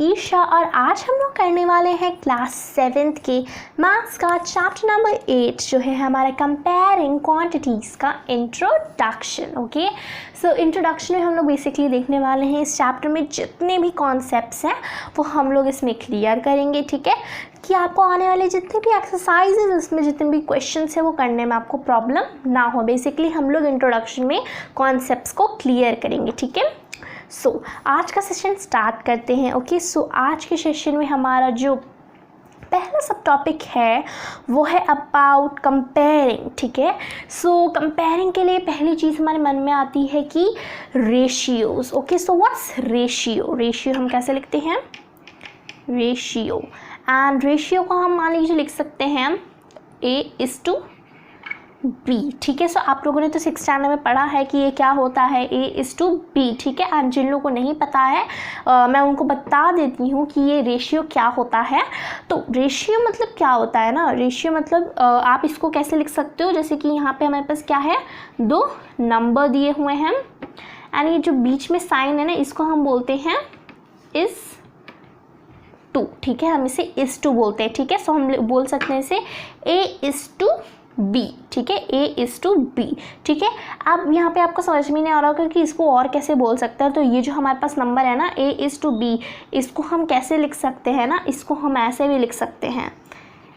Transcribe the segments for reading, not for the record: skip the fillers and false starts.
ईशा और आज हम लोग करने वाले हैं क्लास 7th के मैथ्स का चैप्टर नंबर 8 जो है हमारा कंपेयरिंग क्वांटिटीज़ का इंट्रोडक्शन। ओके, सो इंट्रोडक्शन में हम लोग बेसिकली देखने वाले हैं इस चैप्टर में जितने भी कॉन्सेप्ट्स हैं वो हम लोग इसमें क्लियर करेंगे। ठीक है, कि आपको आने वाले जितने भी एक्सरसाइजेज उसमें जितने भी क्वेश्चंस है वो करने में आपको प्रॉब्लम ना हो। बेसिकली हम लोग इंट्रोडक्शन में कॉन्सेप्ट्स को क्लियर करेंगे। ठीक है, सो आज का सेशन स्टार्ट करते हैं। ओके, सो आज के सेशन में हमारा जो पहला सब टॉपिक है वो है अबाउट कंपेयरिंग। ठीक है, सो कंपेयरिंग के लिए पहली चीज़ हमारे मन में आती है कि ratios. Okay, so what's ratio? Ratio हम कैसे लिखते हैं? रेशियो, एंड रेशियो को हम मान लीजिए लिख सकते हैं A:B। ठीक है, सो आप लोगों ने तो 6th स्टैंडर्ड में पढ़ा है कि ये क्या होता है, A:B। ठीक है, एंड जिन लोगों को नहीं पता है मैं उनको बता देती हूँ कि ये रेशियो क्या होता है। तो रेशियो मतलब क्या होता है ना, रेशियो मतलब आप इसको कैसे लिख सकते हो, जैसे कि यहाँ पे हमारे पास क्या है, दो नंबर दिए हुए हैं एंड ये जो बीच में साइन है ना इसको हम बोलते हैं इस टू। ठीक है, हम इसे इस टू बोलते हैं। ठीक है, सो हम बोल सकते हैं इसे A:B। ठीक है, A:B। ठीक है, अब यहाँ पे आपको समझ में नहीं आ रहा होगा कि इसको और कैसे बोल सकते हैं। तो ये जो हमारे पास नंबर है ना A:B, इसको हम कैसे लिख सकते हैं ना, इसको हम ऐसे भी लिख सकते हैं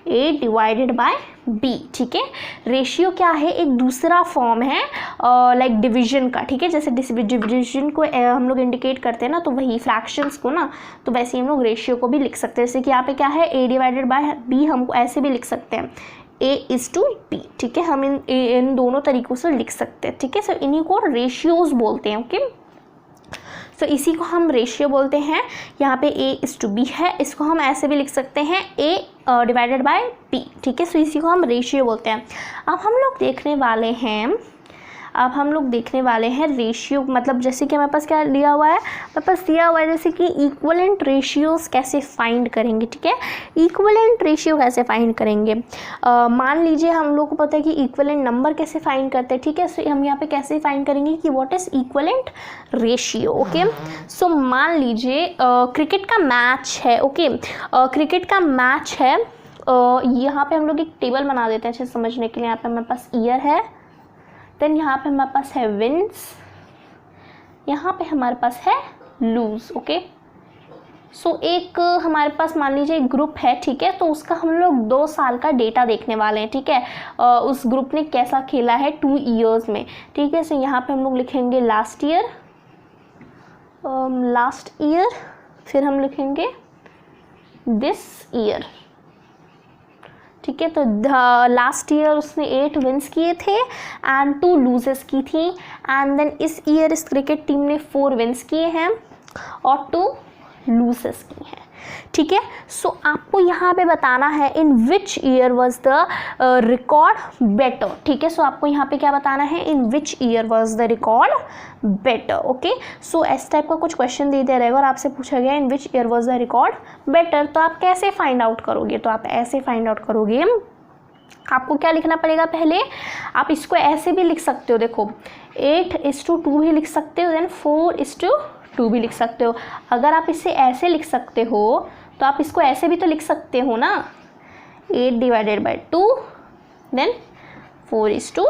A/B। ठीक है, रेशियो क्या है, एक दूसरा फॉर्म है लाइक डिवीजन का। ठीक है, जैसे डिवीजन को हम लोग इंडिकेट करते हैं ना, तो वही फ्रैक्शंस को ना, तो वैसे ही हम लोग रेशियो को भी लिख सकते हैं। जैसे कि यहाँ पे क्या है A/B, हम ऐसे भी लिख सकते हैं A:B। ठीक है, हम इन दोनों तरीक़ों से लिख सकते हैं। ठीक है, सो इन्हीं को रेशियोज बोलते हैं। ओके, तो इसी को हम रेशियो बोलते हैं। यहाँ पे A:B है, इसको हम ऐसे भी लिख सकते हैं A/B। ठीक है, सो इसी को हम रेशियो बोलते हैं। अब हम लोग देखने वाले हैं रेशियो मतलब जैसे कि हमारे पास क्या लिया हुआ है, हमारे पास दिया हुआ है जैसे कि इक्वलेंट रेशियोज कैसे फाइंड करेंगे। ठीक है, इक्वलेंट रेशियो कैसे फाइंड करेंगे, मान लीजिए हम लोग को पता है कि इक्वलेंट नंबर कैसे फाइंड करते हैं। ठीक है, सो हम यहाँ पे कैसे फाइंड करेंगे कि what is equivalent ratio. Okay, so मान लीजिए क्रिकेट का मैच है। ओके, क्रिकेट का मैच है, यहाँ पे हम लोग एक टेबल बना देते हैं अच्छे समझने के लिए। यहाँ पे हमारे पास ईयर है, देन यहाँ पे हमारे पास है विन्स, यहाँ पे हमारे पास है लूज। ओके, सो एक हमारे पास मान लीजिए एक ग्रुप है। ठीक है, तो उसका हम लोग 2 साल का डेटा देखने वाले हैं। ठीक है, उस ग्रुप ने कैसा खेला है 2 ईयर्स में। ठीक है, सो यहाँ पे हम लोग लिखेंगे लास्ट ईयर, फिर हम लिखेंगे दिस ईयर। ठीक है, तो लास्ट ईयर उसने 8 विन्स किए थे एंड 2 लूजेस की थी, एंड देन इस ईयर इस क्रिकेट टीम ने 4 विन्स किए हैं और 2 लूजेस की हैं। ठीक है, सो आपको यहाँ पे बताना है in which year was the record better. ठीक है, सो आपको यहाँ पे क्या बताना है, in which year was the record better. Okay, so इस टाइप का कुछ क्वेश्चन दे दिया रहेगा और आपसे पूछा गया in which year was the record better, तो आप कैसे फाइंड आउट करोगे, तो आप ऐसे फाइंड आउट करोगे। आपको क्या लिखना पड़ेगा, पहले आप इसको ऐसे भी लिख सकते हो, देखो 8:2 भी लिख सकते हो, देन 4:2 भी लिख सकते हो। अगर आप इसे ऐसे लिख सकते हो तो आप इसको ऐसे भी तो लिख सकते हो ना, 8/2 देन 4:2।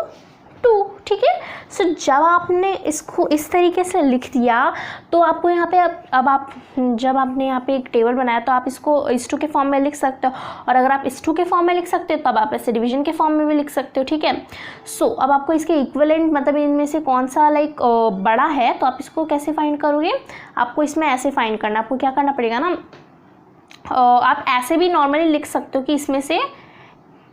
ठीक है, सो जब आपने इसको इस तरीके से लिख दिया तो आपको यहाँ पे अब आप जब आपने यहाँ पे एक टेबल बनाया तो आप इसको इस2 के फॉर्म में लिख सकते हो, और अगर आप इस2 के फॉर्म में लिख सकते हो तब आप ऐसे डिवीजन के फॉर्म में भी लिख सकते हो। ठीक है, सो अब आपको इसके इक्विवेलेंट मतलब इनमें से कौन सा लाइक बड़ा है, तो आप इसको कैसे फाइंड करोगे, आपको इसमें ऐसे फाइंड करना, आपको क्या करना पड़ेगा ना, आप ऐसे भी नॉर्मली लिख सकते हो कि इसमें से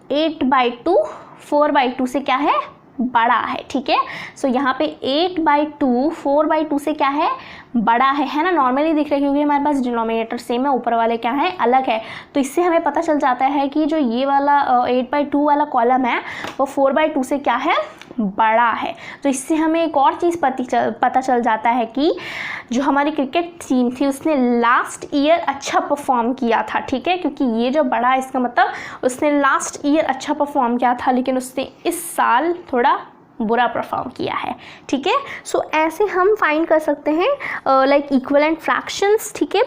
8/2 4/2 से क्या है, बड़ा है। ठीक है, सो यहाँ पे 8/2 4/2 से क्या है, बड़ा है ना, नॉर्मली दिख रहा है क्योंकि हमारे पास डिनोमिनेटर सेम है, ऊपर वाले क्या है, अलग है। तो इससे हमें पता चल जाता है कि जो ये वाला 8/2 वाला कॉलम है वो 4/2 से क्या है, बड़ा है। तो इससे हमें एक और चीज़ पता चल जाता है कि जो हमारी क्रिकेट टीम थी उसने लास्ट ईयर अच्छा परफॉर्म किया था। ठीक है, क्योंकि ये जो बड़ा है इसका मतलब उसने लास्ट ईयर अच्छा परफॉर्म किया था, लेकिन उसने इस साल थोड़ा बुरा परफॉर्म किया है। ठीक है, सो ऐसे हम फाइंड कर सकते हैं लाइक इक्विवेलेंट फ्रैक्शंस। ठीक है,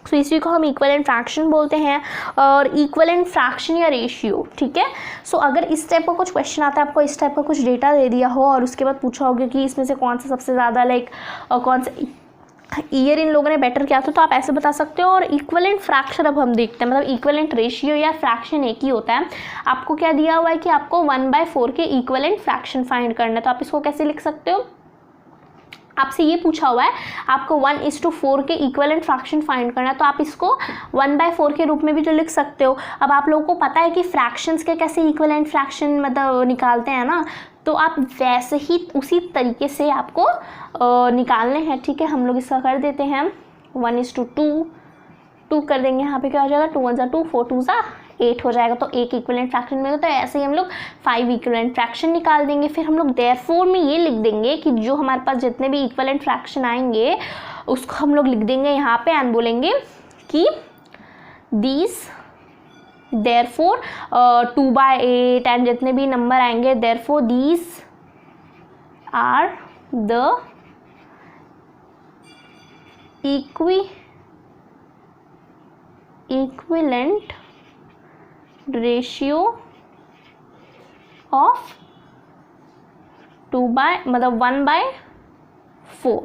सो इसी को हम इक्विवेलेंट फ्रैक्शन बोलते हैं और इक्विवेलेंट फ्रैक्शन या रेशियो, ठीक है। सो अगर इस टाइप का कुछ क्वेश्चन आता है, आपको इस टाइप का कुछ डेटा दे दिया हो और उसके बाद पूछा होगा कि इसमें से कौन सा सबसे ज़्यादा लाइक कौन सा ईयर इन लोगों ने बेटर किया था, तो आप ऐसे बता सकते हो। और इक्विवेलेंट फ्रैक्शन अब हम देखते हैं, मतलब इक्विवेलेंट रेशियो या फ्रैक्शन एक ही होता है। आपको क्या दिया हुआ है कि आपको 1/4 के इक्विवेलेंट फ्रैक्शन फाइंड करना है, तो आप इसको कैसे लिख सकते हो। आपसे ये पूछा हुआ है आपको 1:4 के इक्विवेलेंट फ्रैक्शन फाइंड करना है, तो आप इसको 1/4 के रूप में भी तो लिख सकते हो। अब आप लोगों को पता है कि फ्रैक्शंस के कैसे इक्विवेलेंट फ्रैक्शन मतलब निकालते हैं ना, तो आप वैसे ही उसी तरीके से आपको निकालने हैं, ठीक है। हम लोग इसका कर देते हैं 1:2, 2 कर देंगे, यहाँ पे क्या हो जाएगा 2 1 = 2, 4 2 = 8 हो जाएगा, तो एक इक्विवेलेंट फ्रैक्शन मिलेगा। तो ऐसे ही हम लोग 5 इक्विवेलेंट फ्रैक्शन निकाल देंगे। फिर हम लोग देयरफॉर में ये लिख देंगे कि जो हमारे पास जितने भी इक्विवेलेंट फ्रैक्शन आएंगे उसको हम लोग लिख देंगे यहाँ पे एंड बोलेंगे कि दीज देयरफॉर 2/8 एंड जितने भी नंबर आएंगे therefore these are the equivalent ratio of 1/4,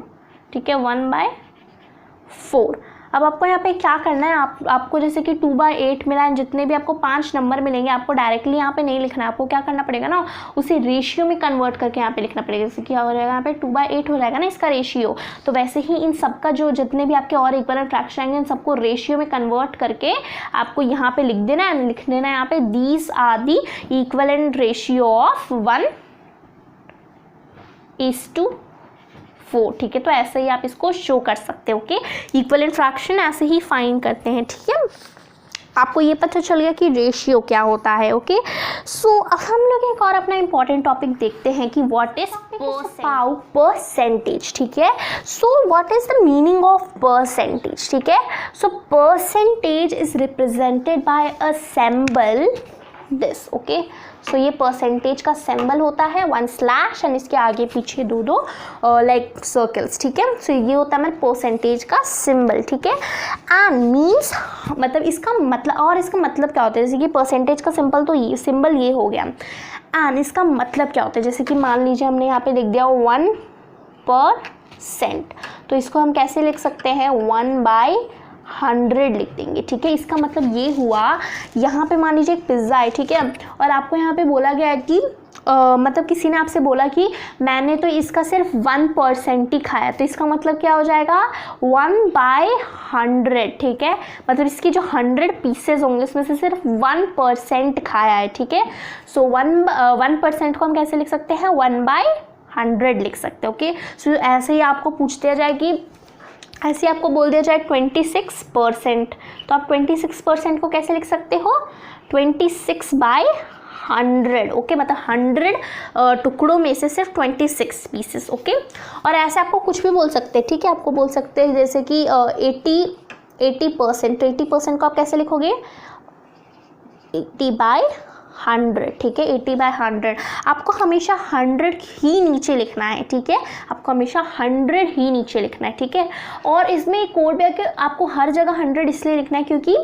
ठीक है, 1/4। अब आपको यहाँ पे क्या करना है, आपको जैसे कि 2/8 मिला है, जितने भी आपको 5 नंबर मिलेंगे आपको डायरेक्टली यहाँ पे नहीं लिखना है, आपको क्या करना पड़ेगा ना, उसे रेशियो में कन्वर्ट करके यहाँ पे लिखना पड़ेगा। जैसे क्या हो जाएगा यहाँ पे 2/8 हो जाएगा ना इसका रेशियो, तो वैसे ही इन सबका जो जितने भी आपके और इक्विवेलेंट फ्रैक्शन आएंगे इन सबको रेशियो में कन्वर्ट करके आपको यहाँ पे लिख देना है, लिख देना है यहाँ पे these are the equivalent ratio of 1:4, ठीक है। तो ऐसे ही आप इसको शो कर सकते हो, ओके। इक्विवेलेंट फ्रैक्शन ऐसे ही फाइंड करते हैं, ठीक है। आपको ये पता चल गया कि रेशियो क्या होता है, ओके। सो अब हम लोग एक और अपना इंपॉर्टेंट टॉपिक देखते हैं कि व्हाट इज परसेंटेज, ठीक है। So what is the meaning of percentage, ठीक है। So percentage is represented by a symbol this, okay. So ये परसेंटेज का सिंबल होता है 1/ एंड इसके आगे पीछे दो लाइक सर्कल्स, ठीक है। सो ये होता है हमारे परसेंटेज का सिंबल, ठीक है। एंड मीन्स मतलब इसका मतलब, और इसका मतलब क्या होता है, जैसे कि परसेंटेज का सिंबल तो ये सिंबल ये हो गया, एंड इसका मतलब क्या होता है, जैसे कि मान लीजिए हमने यहाँ पे लिख दिया 1%, तो इसको हम कैसे लिख सकते हैं 1/100 लिख देंगे, ठीक है। इसका मतलब ये हुआ, यहाँ पे मान लीजिए एक पिज़्ज़ा है, ठीक है, और आपको यहाँ पे बोला गया है कि मतलब किसी ने आपसे बोला कि मैंने तो इसका सिर्फ 1% ही खाया, तो इसका मतलब क्या हो जाएगा 1/100, ठीक है। मतलब इसकी जो 100 पीसेज होंगे उसमें से सिर्फ 1% खाया है, ठीक है। सो 1% को हम कैसे लिख सकते हैं 1/100 लिख सकते हैं, ओके। सो ऐसे ही आपको पूछ दिया जाए कि ऐसे आपको बोल दिया जाए 26%, तो आप 26% को कैसे लिख सकते हो 26/100, ओके। मतलब 100 टुकड़ों में से सिर्फ 26 पीसेस, ओके। और ऐसे आपको कुछ भी बोल सकते हैं, ठीक है। आपको बोल सकते हैं जैसे कि 80%, तो 80% को आप कैसे लिखोगे 80/100, ठीक है। 80/100 आपको हमेशा 100 ही नीचे लिखना है, ठीक है। आपको हमेशा 100 ही नीचे लिखना है, ठीक है। और इसमें एक कोड भी है कि आपको हर जगह 100 इसलिए लिखना है क्योंकि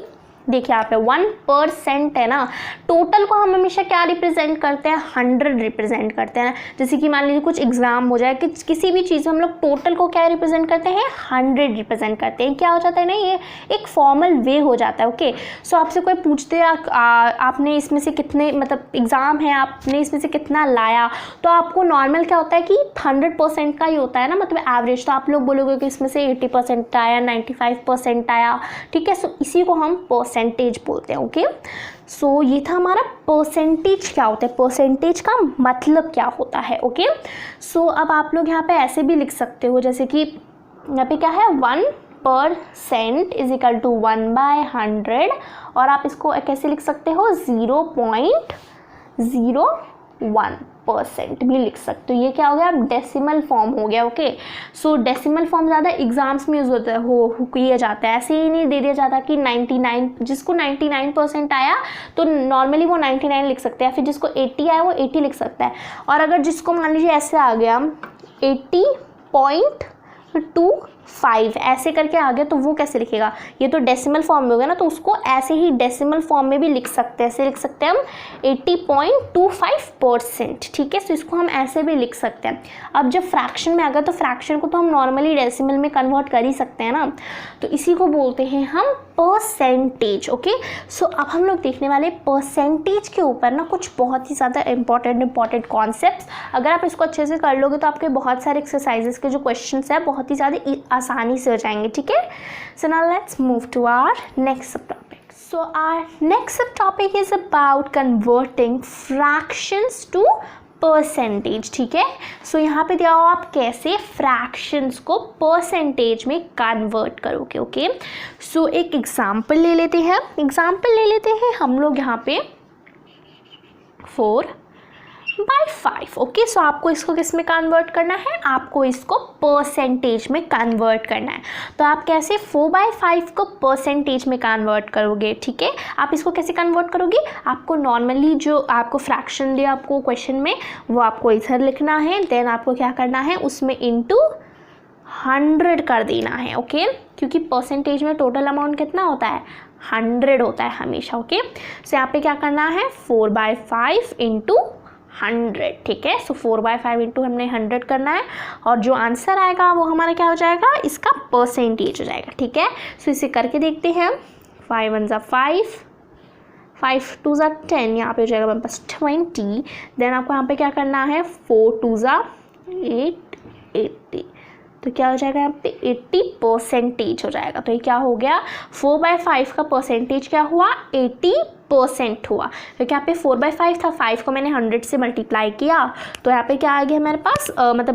देखिए यहाँ पे 1% है ना, टोटल को हम हमेशा क्या रिप्रेजेंट करते हैं 100 रिप्रेजेंट करते हैं। जैसे कि मान लीजिए कुछ एग्जाम हो जाए कि किसी भी चीज़ में हम लोग टोटल को क्या रिप्रेजेंट करते हैं 100 रिप्रेजेंट करते हैं। क्या हो जाता है ना, ये एक फॉर्मल वे हो जाता है, ओके। सो आपसे कोई पूछते हैं आपने इसमें से कितने, मतलब एग्ज़ाम है आपने इसमें से कितना लाया, तो आपको नॉर्मल क्या होता है कि 100% का ही होता है ना, मतलब एवरेज। तो आप लोग बोलोगे कि इसमें से 80% आया, 95% आया, ठीक है। सो इसी को हम परसेंटेज बोलते हैं, ओके। सो ये था हमारा परसेंटेज क्या होता है, परसेंटेज का मतलब क्या होता है, ओके। सो अब आप लोग यहाँ पे ऐसे भी लिख सकते हो, जैसे कि यहाँ पे क्या है 1% इज इक्वल टू 1/100, और आप इसको कैसे लिख सकते हो 0.01% भी लिख सकते हो। ये क्या हो गया, डेसिमल फॉर्म हो गया, ओके। सो डेसिमल फॉर्म ज़्यादा एग्जाम्स में यूज होता है, किया जाता है। ऐसे ही नहीं दे दिया जाता कि 99, जिसको 99% आया तो नॉर्मली वो 99 लिख सकते हैं, फिर जिसको 80 आया वो 80 लिख सकता है। और अगर जिसको मान लीजिए ऐसे आ गया 80.2 5 ऐसे करके आ गया, तो वो कैसे लिखेगा, ये तो डेसिमल फॉर्म में हो गया ना, तो उसको ऐसे ही डेसिमल फॉर्म में भी लिख सकते हैं। ऐसे लिख सकते हैं हम 80.25%, ठीक है। तो इसको हम ऐसे भी लिख सकते हैं। अब जब फ्रैक्शन में आ गया तो फ्रैक्शन को तो हम नॉर्मली डेसिमल में कन्वर्ट कर ही सकते हैं ना, तो इसी को बोलते हैं हम परसेंटेज। ओके, सो अब हम लोग देखने वाले परसेंटेज के ऊपर ना कुछ बहुत ही ज़्यादा इंपॉर्टेंट कॉन्सेप्ट्स। अगर आप इसको अच्छे से कर लोगे तो आपके बहुत सारे एक्सरसाइजेस के जो क्वेश्चंस है बहुत ही ज़्यादा आसानी से हो जाएंगे, ठीक है। So now let's move to our next sub topic. So our next sub topic is about converting fractions to percentage, ठीक है। सो यहाँ पे दिया हो आप कैसे फ्रैक्शंस को परसेंटेज में कन्वर्ट करोगे। ओके, सो एक एग्जांपल ले लेते हैं। हम लोग यहाँ पे 4/5। ओके, सो आपको इसको किस में कन्वर्ट करना है, आपको इसको परसेंटेज में कन्वर्ट करना है। तो आप कैसे 4/5 को परसेंटेज में कन्वर्ट करोगे, ठीक है। आप इसको कैसे कन्वर्ट करोगे, आपको नॉर्मली जो आपको फ्रैक्शन दिया आपको क्वेश्चन में वो आपको इधर लिखना है, देन आपको क्या करना है उसमें इंटू 100 कर देना है। ओके, क्योंकि परसेंटेज में टोटल अमाउंट कितना होता है, 100 होता है हमेशा। ओके, सो यहाँ पे क्या करना है 4/5 इंटू 100, ठीक है। सो 4/5 इंटू हमने 100 करना है और जो आंसर आएगा वो हमारा क्या हो जाएगा, इसका परसेंटेज हो जाएगा, ठीक है। सो इसे करके देखते हैं। 5 1 ज़ा 5, 5 2 ज़ा 10, यहाँ पे हो जाएगा हमारे पास 20। देन आपको यहाँ पे क्या करना है 4 2 ज़ा 8, 80, तो क्या हो जाएगा यहाँ पे 80% हो जाएगा। तो ये क्या हो गया, 4/5 का परसेंटेज क्या हुआ, 80% हुआ। क्योंकि यहाँ पे 4/5 था, 5 को मैंने 100 से मल्टीप्लाई किया, तो यहाँ पे क्या आ गया हमारे पास मतलब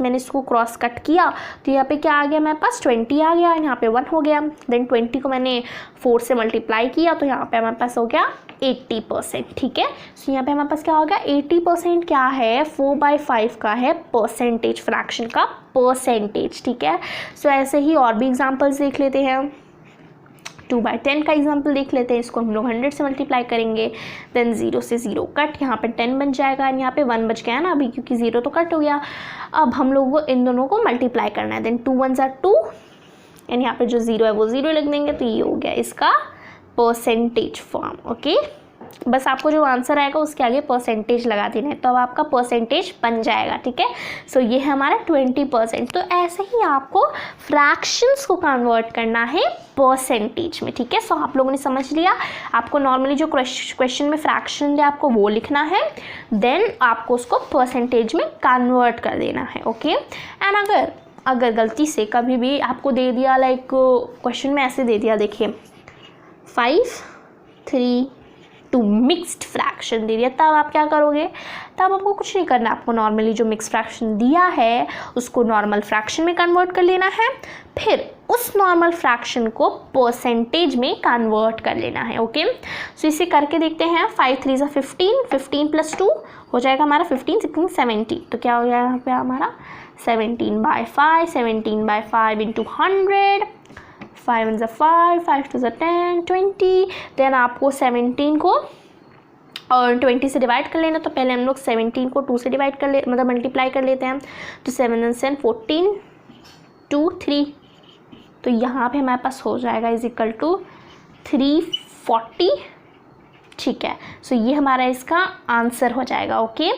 मैंने इसको क्रॉस कट किया, तो यहाँ पे क्या आ गया हमारे पास 20 आ गया, यहाँ पे 1 हो गया। देन 20 को मैंने 4 से मल्टीप्लाई किया, तो यहाँ पे हमारे पास हो गया 80%, ठीक है। सो यहाँ पे हमारे पास क्या हो गया 80% क्या है, 4/5 का है परसेंटेज, फ्रैक्शन का परसेंटेज, ठीक है। सो ऐसे ही और भी एग्जांपल्स देख लेते हैं। 2/10 का एग्जांपल देख लेते हैं। इसको हम लोग 100 से मल्टीप्लाई करेंगे, देन 0 से 0 कट, यहाँ पे 10 बन जाएगा, यहाँ पे 1 बच गया ना अभी, क्योंकि 0 तो कट हो गया। अब हम लोग को इन दोनों को मल्टीप्लाई करना है, देन 2 1 ज़ा 2, एंड यहाँ पे जो 0 है वो 0 लिख देंगे, तो ये हो गया इसका परसेंटेज फॉर्म। ओके, बस आपको जो आंसर आएगा उसके आगे परसेंटेज लगा देना है, तो अब आपका परसेंटेज बन जाएगा, ठीक है। सो ये है हमारा 20%। तो ऐसे ही आपको फ्रैक्शंस को कन्वर्ट करना है परसेंटेज में, ठीक है। सो आप लोगों ने समझ लिया, आपको नॉर्मली जो क्वेश्चन में फ्रैक्शन है आपको वो लिखना है, देन आपको उसको परसेंटेज में कन्वर्ट कर देना है। ओके, एंड अगर गलती से कभी भी आपको दे दिया, लाइक क्वेश्चन में ऐसे दे दिया, देखिए 5 3 2 मिक्स्ड फ्रैक्शन दे दिया, तब आप क्या करोगे, तब आपको कुछ नहीं करना, आपको नॉर्मली जो मिक्स फ्रैक्शन दिया है उसको नॉर्मल फ्रैक्शन में कन्वर्ट कर लेना है, फिर उस नॉर्मल फ्रैक्शन को परसेंटेज में कन्वर्ट कर लेना है। ओके, सो इसे करके देखते हैं। 5 3 ज़ा 15, 15 + 2 हो जाएगा हमारा 15 16 70, तो क्या हो जाएगा यहाँ पे हमारा 17/5, 17/5 इंटू 100, 5 1 ज़ा 5, 5 2 ज़ा 10, 20। देन आपको 17 को और 20 से डिवाइड कर लेना, तो पहले हम लोग 17 को 2 से डिवाइड कर ले, मतलब मल्टीप्लाई कर लेते हैं, तो 7 and 7 14, 2 3, तो यहाँ पे हमारे पास हो जाएगा = 340, ठीक है। सो ये हमारा इसका आंसर हो जाएगा। ओके,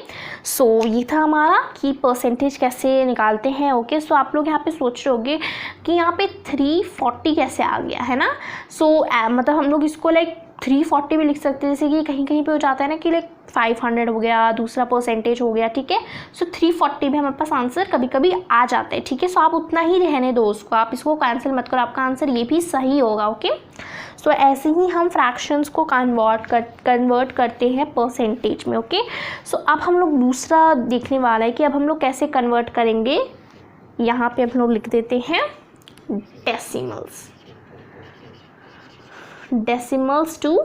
सो ये था हमारा कि परसेंटेज कैसे निकालते हैं। ओके, सो आप लोग यहाँ पे सोच रहे होगे कि यहाँ पे 340 कैसे आ गया है ना। सो मतलब हम लोग इसको लाइक 340 भी लिख सकते हैं, जैसे कि कहीं कहीं पे हो जाता है ना कि लाइक 500 हो गया, दूसरा परसेंटेज हो गया, ठीक है। सो 340 भी हमारे पास आंसर कभी कभी आ जाता है, ठीक है। सो आप उतना ही रहने दो उसको, आप इसको कैंसिल मत करो, आपका आंसर ये भी सही होगा। ओके, सो ऐसे ही हम फ्रैक्शंस को कन्वर्ट करते हैं परसेंटेज में। ओके, सो अब हम लोग दूसरा देखने वाला है कि अब हम लोग कैसे कन्वर्ट करेंगे। यहाँ पे हम लोग लिख देते हैं डेसिमल्स टू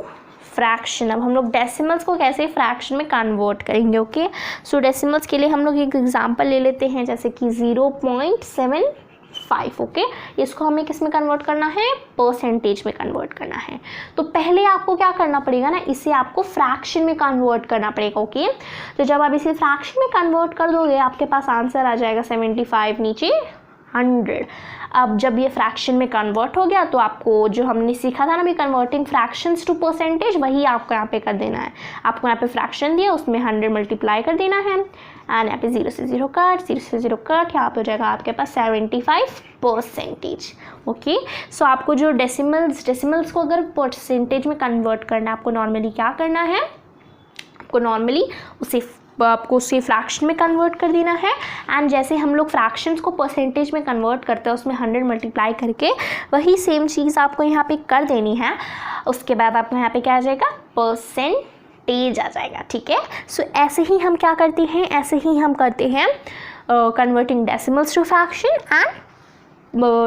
फ्रैक्शन। अब हम लोग डेसिमल्स को कैसे फ्रैक्शन में कन्वर्ट करेंगे। ओके, सो डेसिमल्स के लिए हम लोग एक एग्जांपल ले लेते हैं, जैसे कि 0.75। ओके, इसको हमें किस में कन्वर्ट करना है, परसेंटेज में कन्वर्ट करना है। तो पहले आपको क्या करना पड़ेगा ना, इसे आपको फ्रैक्शन में कन्वर्ट करना पड़ेगा। ओके, तो जब आप इसे फ्रैक्शन में कन्वर्ट कर दोगे आपके पास आंसर आ जाएगा 75 नीचे 100। अब जब ये फ्रैक्शन में कन्वर्ट हो गया तो आपको जो हमने सीखा था ना भी कन्वर्टिंग फ्रैक्शंस टू परसेंटेज, वही आपको यहाँ पे कर देना है। आपको यहाँ पे फ्रैक्शन दिया, उसमें 100 मल्टीप्लाई कर देना है एंड यहाँ पे 0 से 0 कट, 0 से 0 कट, यहाँ पे हो जाएगा आपके पास 75%। ओके, सो आपको जो डेसिमल्स को अगर परसेंटेज में कन्वर्ट करना है, आपको नॉर्मली क्या करना है, आपको नॉर्मली उसे फ्रैक्शन में कन्वर्ट कर देना है। एंड जैसे हम लोग फ्रैक्शंस को परसेंटेज में कन्वर्ट करते हैं, उसमें 100 मल्टीप्लाई करके वही सेम चीज़ आपको यहाँ पे कर देनी है। उसके बाद आपको यहाँ पे क्या आ जाएगा, परसेंटेज आ जाएगा। ठीक है, सो ऐसे ही हम क्या करते हैं, ऐसे ही हम करते हैं converting decimals to fraction and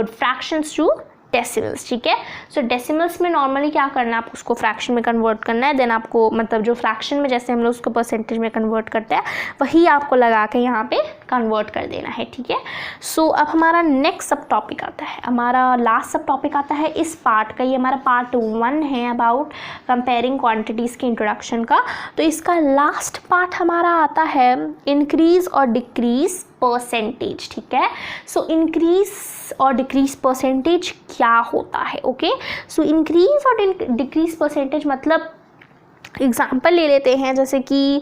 fractions to decimals. ठीक है, सो डेसिमल्स में नॉर्मली क्या करना है, आप उसको फ्रैक्शन में कन्वर्ट करना है, देन आपको मतलब जो फ्रैक्शन में जैसे हम लोग उसको परसेंटेज में कन्वर्ट करते हैं वही आपको लगा के यहाँ पे कन्वर्ट कर देना है। ठीक है, सो अब हमारा नेक्स्ट सब टॉपिक आता है, हमारा लास्ट सब टॉपिक आता है इस पार्ट का। ये हमारा पार्ट 1 है अबाउट कंपेयरिंग क्वांटिटीज़ के इंट्रोडक्शन का। तो इसका लास्ट पार्ट हमारा आता है इंक्रीज और डिक्रीज परसेंटेज। ठीक है, सो इंक्रीज और डिक्रीज परसेंटेज क्या होता है। ओके, सो इंक्रीज और डिक्रीज परसेंटेज मतलब एग्जाम्पल ले लेते हैं, जैसे कि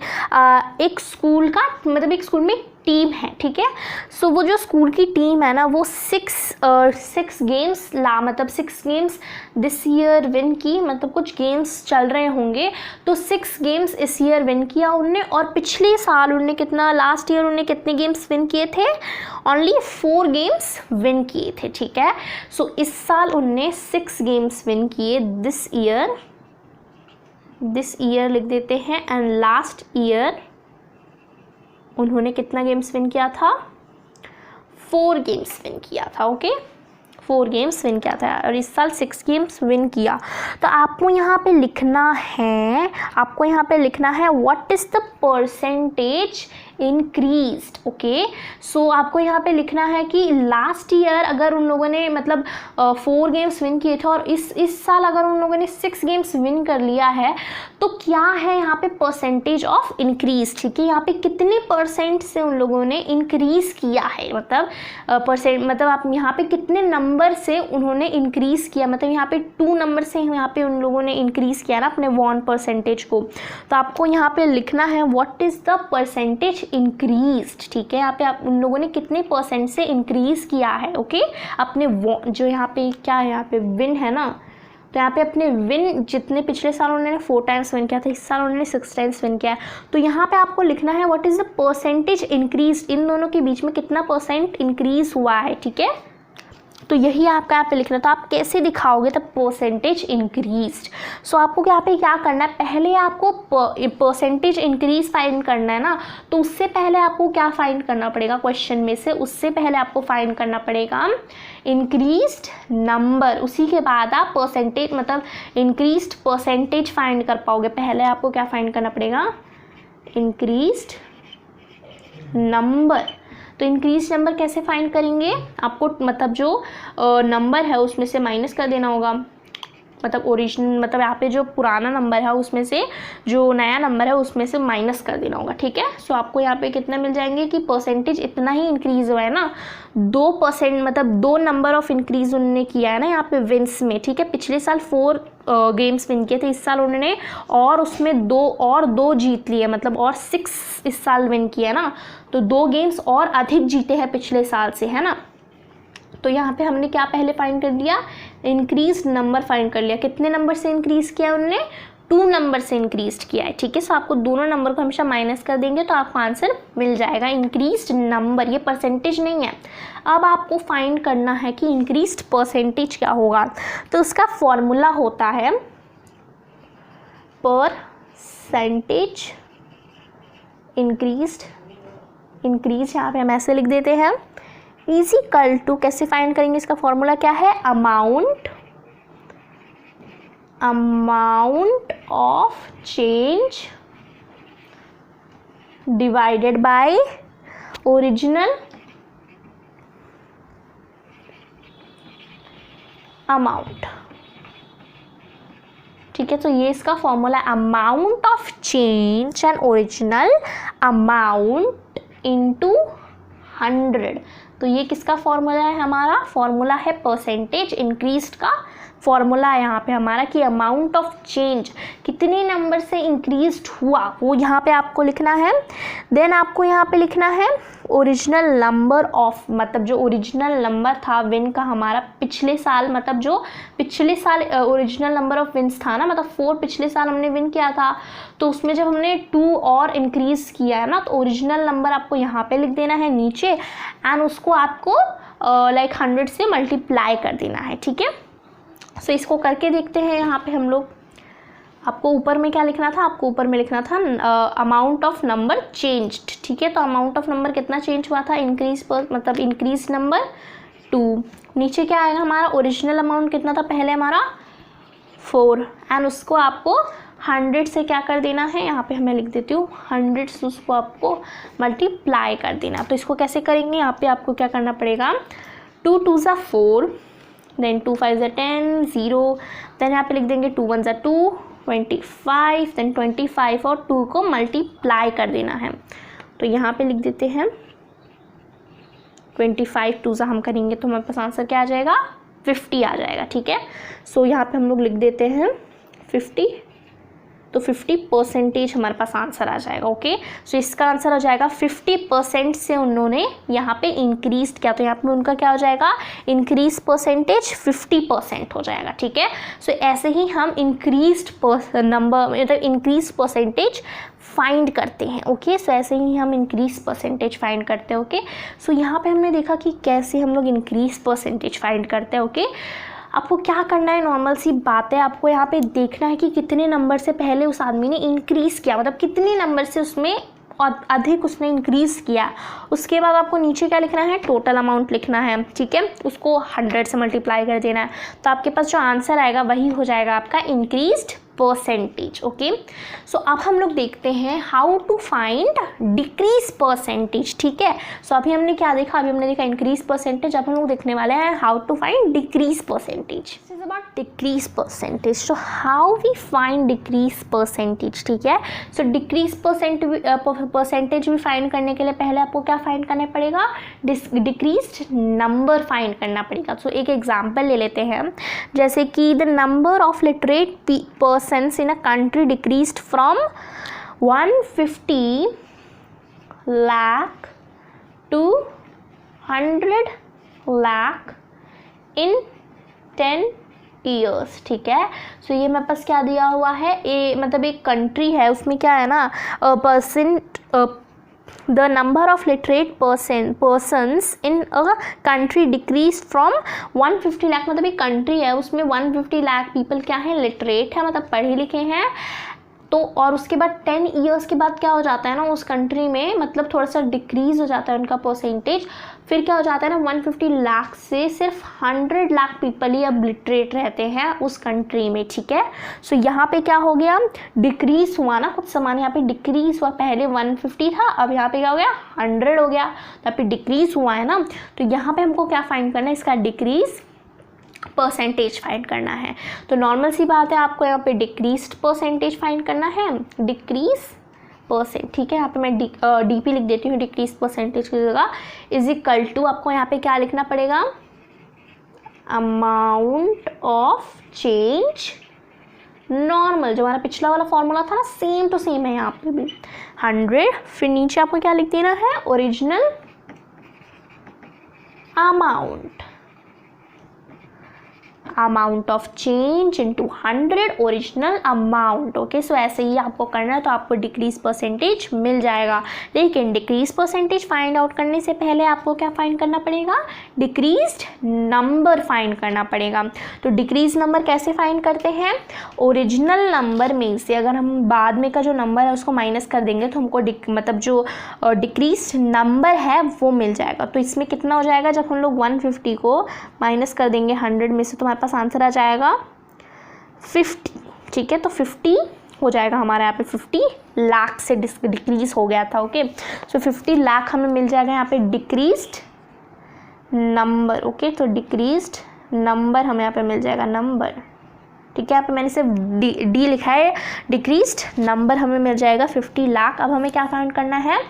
एक स्कूल का मतलब एक स्कूल में टीम है। ठीक है, सो वो जो स्कूल की टीम है ना वो 6 गेम्स मतलब 6 गेम्स दिस ईयर विन की, मतलब कुछ गेम्स चल रहे होंगे तो 6 गेम्स इस ईयर विन किया उनने, और पिछले साल उनने कितना, लास्ट ईयर उनने कितने गेम्स विन किए थे, ओनली 4 गेम्स विन किए थे। ठीक है, सो इस साल उनने 6 गेम्स विन किए दिस ईयर लिख देते हैं, एंड लास्ट ईयर उन्होंने कितना गेम्स विन किया था, 4 गेम्स विन किया था। ओके, 4 गेम्स विन किया था और इस साल 6 गेम्स विन किया। तो आपको यहाँ पे लिखना है, what is the percentage increased. Okay, so आपको यहाँ पे लिखना है कि लास्ट ईयर अगर उन लोगों ने मतलब 4 गेम्स विन किए थे और इस साल अगर उन लोगों ने 6 गेम्स विन कर लिया है तो क्या है यहाँ पे परसेंटेज ऑफ इंक्रीज। ठीक है, यहाँ पे कितने परसेंट से उन लोगों ने इंक्रीज किया है, मतलब मतलब आप यहाँ पे कितने नंबर से उन्होंने इंक्रीज किया, मतलब यहाँ पे 2 नंबर से यहाँ पे उन लोगों ने इंक्रीज किया ना अपने वॉन परसेंटेज को। तो आपको यहाँ पे लिखना है what is the percentage increased. ठीक है, यहाँ पे आप उन लोगों ने कितने परसेंट से इंक्रीज किया है। ओके, अपने जो यहाँ पे क्या है, यहाँ पे विन है ना, तो यहाँ पे अपने विन जितने पिछले साल उन्होंने 4 टाइम्स विन किया था, इस साल उन्होंने 6 टाइम्स विन किया है। तो यहाँ पे आपको लिखना है what is the percentage increase, इन दोनों के बीच में कितना परसेंट इंक्रीज हुआ है। ठीक है, तो यही आपका यहाँ पे लिखना। तो आप कैसे दिखाओगे तब परसेंटेज इंक्रीज्ड। सो आपको यहाँ पे क्या करना है, पहले आपको परसेंटेज इंक्रीज फाइंड करना है ना, तो उससे पहले आपको क्या फाइंड करना पड़ेगा क्वेश्चन में से, उससे पहले आपको फाइंड करना पड़ेगा इंक्रीज्ड नंबर, उसी के बाद आप परसेंटेज मतलब इंक्रीज्ड परसेंटेज फाइंड कर पाओगे। पहले आपको क्या फाइंड करना पड़ेगा, इंक्रीज्ड नंबर। तो इंक्रीज नंबर कैसे फाइंड करेंगे, आपको मतलब जो नंबर है उसमें से माइनस कर देना होगा, मतलब ओरिजिनल मतलब यहाँ पे जो पुराना नंबर है उसमें से जो नया नंबर है उसमें से माइनस कर देना होगा। ठीक है, सो आपको यहाँ पे कितना मिल जाएंगे कि परसेंटेज इतना ही इंक्रीज हुआ है ना, 2% मतलब 2 नंबर ऑफ इंक्रीज उन्होंने किया है ना यहाँ पे विंस में। ठीक है, पिछले साल 4 गेम्स विन किए थे, इस साल उन्होंने और उसमें 2 जीत लिए, मतलब और 6 इस साल विन किया है ना, तो 2 गेम्स और अधिक जीते हैं पिछले साल से, है ना। तो यहाँ पे हमने क्या पहले फाइंड कर लिया, इंक्रीज नंबर फाइंड कर लिया। कितने नंबर से इंक्रीज किया उन्होंने, 2 नंबर से इंक्रीज किया है। ठीक है, सो आपको दोनों नंबर को हमेशा माइनस कर देंगे तो आपको आंसर मिल जाएगा इंक्रीज नंबर, ये परसेंटेज नहीं है। अब आपको फाइंड करना है कि इंक्रीज परसेंटेज क्या होगा, तो उसका फॉर्मूला होता है परसेंटेज इंक्रीज यहाँ पे हम ऐसे लिख देते हैं इक्वल टू, कैसे फाइंड करेंगे, इसका फॉर्मूला क्या है, amount of change divided by original amount. ठीक है, तो ये इसका formula, amount of change and original amount into 100। तो ये किसका फॉर्मूला है, हमारा फॉर्मूला है परसेंटेज इंक्रीज्ड का फॉर्मूला है यहाँ पे हमारा, कि अमाउंट ऑफ चेंज कितने नंबर से इंक्रीज्ड हुआ वो यहाँ पे आपको लिखना है। देन आपको यहाँ पे लिखना है ओरिजिनल नंबर ऑफ, मतलब जो ओरिजिनल नंबर था विन का हमारा पिछले साल, मतलब जो पिछले साल ओरिजिनल नंबर ऑफ विन्स था ना, मतलब 4 पिछले साल हमने विन किया था, तो उसमें जब हमने 2 और इंक्रीज किया है ना, तो ओरिजिनल नंबर आपको यहाँ पे लिख देना है नीचे, एंड उसको आपको लाइक 100 से मल्टीप्लाई कर देना है, ठीक है। सो इसको करके देखते हैं यहाँ पे हम लोग। आपको ऊपर में क्या लिखना था, आपको ऊपर में लिखना था अमाउंट ऑफ नंबर चेंज्ड, ठीक है। तो अमाउंट ऑफ नंबर कितना चेंज हुआ था, इंक्रीज पर, मतलब इंक्रीज नंबर 2। नीचे क्या आएगा हमारा, ओरिजिनल अमाउंट कितना था पहले हमारा 4, एंड उसको आपको 100 से क्या कर देना है, यहाँ पे हमें लिख देती हूँ 100 से उसको आपको मल्टीप्लाई कर देना। तो इसको कैसे करेंगे, यहाँ पे आपको क्या करना पड़ेगा, 2 2 ज़ा 4, देन 2 5 ज़ा 10, 0, देन यहाँ पे लिख देंगे 2 1 ज़ा 2, 25, देन 25 और 2 को मल्टीप्लाई कर देना है। तो यहाँ पे लिख देते हैं 25 2 ज़ा हम करेंगे तो हमारे पास आंसर क्या आ जाएगा, 50 आ जाएगा, ठीक है। सो यहाँ पे हम लोग लिख देते हैं 50, तो 50% हमारे पास आंसर आ जाएगा, ओके। सो इसका आंसर हो जाएगा 50% से उन्होंने यहाँ पे इंक्रीज किया, तो यहाँ पे उनका क्या हो जाएगा, इंक्रीज परसेंटेज 50% हो जाएगा, ठीक है। सो ऐसे ही हम इंक्रीज नंबर, मतलब इंक्रीज परसेंटेज फाइंड करते हैं, ओके। सो ऐसे ही हम इंक्रीज परसेंटेज फाइंड करते हैं, ओके। सो यहाँ पे हमने देखा कि कैसे हम लोग इंक्रीज परसेंटेज फाइंड करते हैं, ओके। आपको क्या करना है, नॉर्मल सी बात है, आपको यहाँ पे देखना है कि कितने नंबर से पहले उस आदमी ने इंक्रीज़ किया, मतलब कितने नंबर से उसमें और अधिक उसने इंक्रीज़ किया। उसके बाद आपको नीचे क्या लिखना है, टोटल अमाउंट लिखना है, ठीक है। उसको 100 से मल्टीप्लाई कर देना है, तो आपके पास जो आंसर आएगा वही हो जाएगा आपका इंक्रीज्ड परसेंटेज, ओके। सो अब हम लोग देखते हैं how to find decrease percentage, ठीक है। सो अभी हमने क्या देखा, अभी हमने देखा इंक्रीज परसेंटेज, अब हम लोग देखने वाले हैं how to find decrease percentage. This is about decrease percentage. So how we find decrease percentage, ठीक है। सो डिक्रीज परसेंटेज भी फाइंड करने के लिए पहले आपको क्या फाइंड करना पड़ेगा, डिक्रीज नंबर फाइंड करना पड़ेगा। सो एक एग्जाम्पल ले लेते हैं, जैसे कि the number of literate persons in a country decreased from 150 lakh to 100 lakh in 10 years, ठीक है। सो ये मेरे पास क्या दिया हुआ है, मतलब एक कंट्री है, उसमें क्या है ना, the number of literate persons in a country decreased from 150 lakh, मतलब एक कंट्री है उसमें 150 लाख पीपल क्या है, लिटरेट है, मतलब पढ़े लिखे हैं। तो और उसके बाद 10 ईयर्स के बाद क्या हो जाता है ना, उस कंट्री में मतलब थोड़ा सा डिक्रीज हो जाता है उनका परसेंटेज। फिर क्या हो जाता है ना, 150 लाख से सिर्फ 100 लाख पीपल ही अब लिटरेट रहते हैं उस कंट्री में, ठीक है। सो यहाँ पे क्या हो गया, डिक्रीज हुआ ना, कुछ सामान यहाँ पे डिक्रीज हुआ, पहले 150 था, अब यहाँ पे क्या हो गया, 100 हो गया, तो यहाँ पे डिक्रीज हुआ है ना। तो यहाँ पे हमको क्या फाइंड करना है, इसका डिक्रीज परसेंटेज फाइंड करना है। तो नॉर्मल सी बात है, आपको यहाँ पे डिक्रीज्ड परसेंटेज फाइंड करना है, डिक्रीज परसेंट, ठीक है। यहाँ पे मैं डीपी लिख देती हूँ डिक्रीज परसेंटेज की जगह, इज इक्वल टू आपको यहाँ पे क्या लिखना पड़ेगा, अमाउंट ऑफ चेंज नॉर्मल, जो हमारा पिछला वाला फॉर्मूला था ना, सेम टू सेम है यहाँ पे भी 100। फिर नीचे आपको क्या लिख देना है, original amount of change into 100 original amount, okay. So ऐसे ही आपको करना है, तो आपको डिक्रीज परसेंटेज मिल जाएगा। लेकिन डिक्रीज परसेंटेज फाइंड आउट करने से पहले आपको क्या फाइंड करना पड़ेगा, डिक्रीज्ड नंबर फाइंड करना पड़ेगा। तो डिक्रीज नंबर कैसे फाइंड करते हैं, ओरिजिनल नंबर में से अगर हम बाद में का जो नंबर है उसको माइनस कर देंगे तो हमको मतलब जो डिक्रीज नंबर है वो मिल जाएगा। तो इसमें कितना हो जाएगा, जब हम लोग 150 को माइनस कर देंगे 100 में से, तो हमारे पास आंसर आ जाएगा 50, ठीक है। तो 50 हो जाएगा हमारे यहाँ पे, 50 लाख से डिक्रीज हो गया था, ओके। सो 50 लाख हमें मिल जाएगा यहाँ पे डिक्रीज्ड नंबर, ओके। तो डिक्रीज्ड नंबर हमें यहाँ पे मिल जाएगा, नंबर ठीक है। यहाँ पे मैंने सिर्फ डी लिखा है, डिक्रीज्ड नंबर हमें मिल जाएगा 50 लाख। अब हमें क्या फाउंड करना है,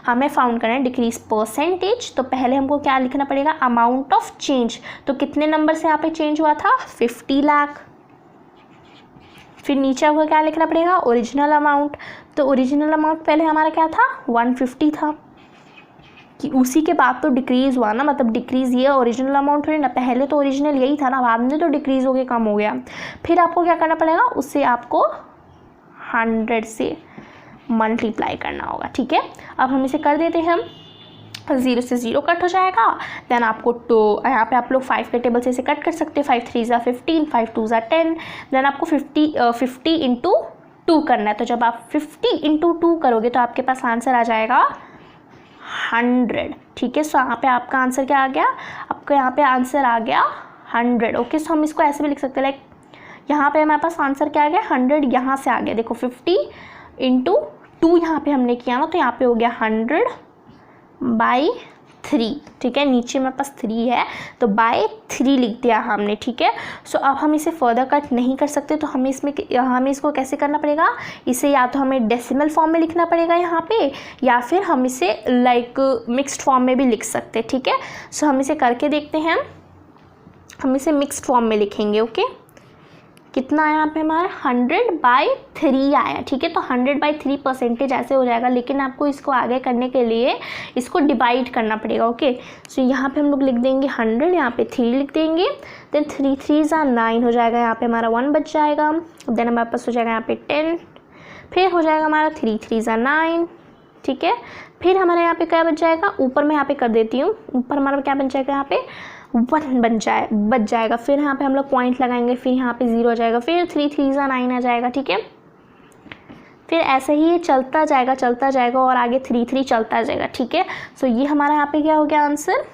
हमें फाउंड करना है डिक्रीज परसेंटेज। तो पहले हमको क्या लिखना पड़ेगा, अमाउंट ऑफ चेंज। तो कितने नंबर से यहाँ पे चेंज हुआ था, 50 लाख। फिर नीचे हमको क्या लिखना पड़ेगा, ओरिजिनल अमाउंट। तो ओरिजिनल अमाउंट पहले हमारा क्या था, 150 था, कि उसी के बाद तो डिक्रीज़ हुआ ना, मतलब डिक्रीज़ ये ओरिजिनल अमाउंट थोड़ी ना, पहले तो ओरिजिनल यही था ना, बाद में तो डिक्रीज़ हो के कम हो गया। फिर आपको क्या करना पड़ेगा, उससे आपको 100 से मल्टीप्लाई करना होगा, ठीक है। अब हम इसे कर देते हैं, 0 से 0 कट हो जाएगा। देन आपको तो यहाँ पे आप लोग 5 के टेबल से इसे कट कर सकते हैं, 5 3 ज़ा 15, 5 2 ज़ा 10। देन आपको 50 इंटू 2 करना है। तो जब आप 50 इंटू 2 करोगे तो आपके पास आंसर आ जाएगा 100, ठीक है। सो यहाँ पे आपका आंसर क्या आ गया, आपका यहाँ पे आंसर आ गया 100, ओके। सो हम इसको ऐसे भी लिख सकते हैं, लाइक यहाँ पे हमारे पास आंसर क्या आ गया, 100 यहाँ से आ गया। देखो 50 इंटू 2 यहाँ पे हमने किया ना, तो यहाँ पे हो गया 100/3, ठीक है। नीचे मेरे पास 3 है तो बाय 3 लिख दिया हमने, ठीक है। सो अब हम इसे फर्दर कट नहीं कर सकते, तो हमें इसको कैसे करना पड़ेगा, इसे या तो हमें डेसिमल फॉर्म में लिखना पड़ेगा यहाँ पे, या फिर हम इसे लाइक मिक्स्ड फॉर्म में भी लिख सकते हैं, ठीक है। सो हम इसे करके देखते हैं, हम इसे मिक्स्ड फॉर्म में लिखेंगे, ओके। कितना आया यहाँ पे हमारा, 100/3 आया, ठीक है। तो 100/3 परसेंटेज ऐसे हो जाएगा, लेकिन आपको इसको आगे करने के लिए इसको डिवाइड करना पड़ेगा, ओके। सो यहाँ पे हम लोग लिख देंगे 100, यहाँ पे 3 लिख देंगे। देन 3 3 ज़ा 9 हो जाएगा, यहाँ पे हमारा 1 बच जाएगा। देन हमारे पास हो जाएगा यहाँ पे 10, फिर हो जाएगा हमारा 3 3 ज़ा 9, ठीक है। फिर हमारे यहाँ पे क्या बच जाएगा, ऊपर मैं यहाँ पे कर देती हूँ, ऊपर हमारा क्या बन जाएगा, यहाँ पे 1 बच जाएगा। फिर यहाँ पे हम लोग पॉइंट लगाएंगे, फिर यहाँ पे 0 आ जाएगा, फिर 3 3 ज़ा 9 आ जाएगा, ठीक है। फिर ऐसे ही ये चलता जाएगा और आगे 3 3 चलता जाएगा, ठीक है। सो ये हमारा यहाँ पे क्या हो गया आंसर,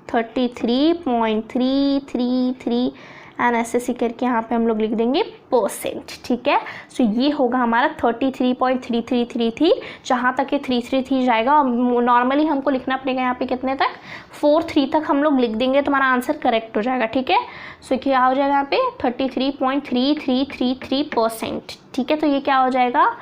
33.333 एंड ऐसे करके यहाँ पे हम लोग लिख देंगे परसेंट, ठीक है। सो ये होगा हमारा 33.3333, जहाँ तक ये 333 जाएगा। नॉर्मली हमको लिखना पड़ेगा यहाँ पे कितने तक, 43 तक हम लोग लिख देंगे तो हमारा आंसर करेक्ट हो जाएगा, ठीक है। सो क्या हो जाएगा यहाँ पे 33.3333%, ठीक है। तो ये क्या हो जाएगा,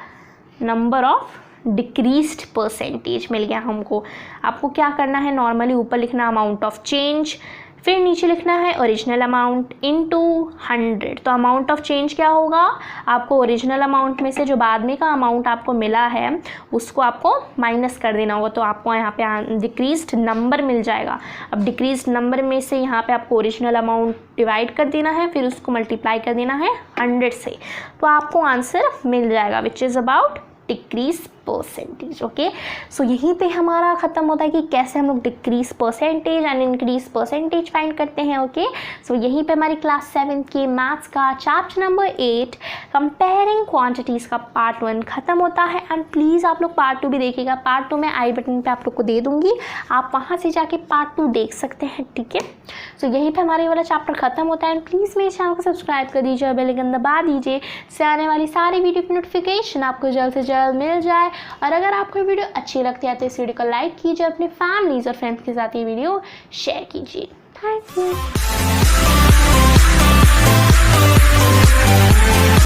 नंबर ऑफ डिक्रीज्ड परसेंटेज मिल गया हमको। आपको क्या करना है, नॉर्मली ऊपर लिखना अमाउंट ऑफ चेंज, फिर नीचे लिखना है ओरिजिनल अमाउंट इनटू 100। तो अमाउंट ऑफ चेंज क्या होगा, आपको ओरिजिनल अमाउंट में से जो बाद में का अमाउंट आपको मिला है उसको आपको माइनस कर देना होगा, तो आपको यहाँ पे डिक्रीज्ड नंबर मिल जाएगा। अब डिक्रीज्ड नंबर में से यहाँ पे आपको ओरिजिनल अमाउंट डिवाइड कर देना है, फिर उसको मल्टीप्लाई कर देना है 100 से, तो आपको आंसर मिल जाएगा which is about decrease percentage, okay. So यहीं पे हमारा ख़त्म होता है कि कैसे हम लोग decrease percentage and increase percentage find करते हैं, ओके। सो यहीं पे हमारी क्लास 7 के मैथ्स का चैप्टर नंबर 8 कंपेयरिंग क्वांटिटीज़ का पार्ट 1 ख़त्म होता है। एंड प्लीज़ आप लोग पार्ट 2 भी देखिएगा, पार्ट 2 मैं आई बटन पे आप लोग को दे दूँगी, आप वहाँ से जाके पार्ट 2 देख सकते हैं, ठीक है। सो यहीं पर हमारे वाला चैप्टर ख़त्म होता है। एंड प्लीज़ मेरे चैनल को सब्सक्राइब कर दीजिए और बेल आइकन दबा दीजिए, इससे आने वाली सारी वीडियो की नोटिफिकेशन आपको जल्द से जल्द मिल जाए। और अगर आपको वीडियो अच्छी लगती है तो इस वीडियो को लाइक कीजिए, अपने फैमिलीज और फ्रेंड्स के साथ ये वीडियो शेयर कीजिए। Thank you.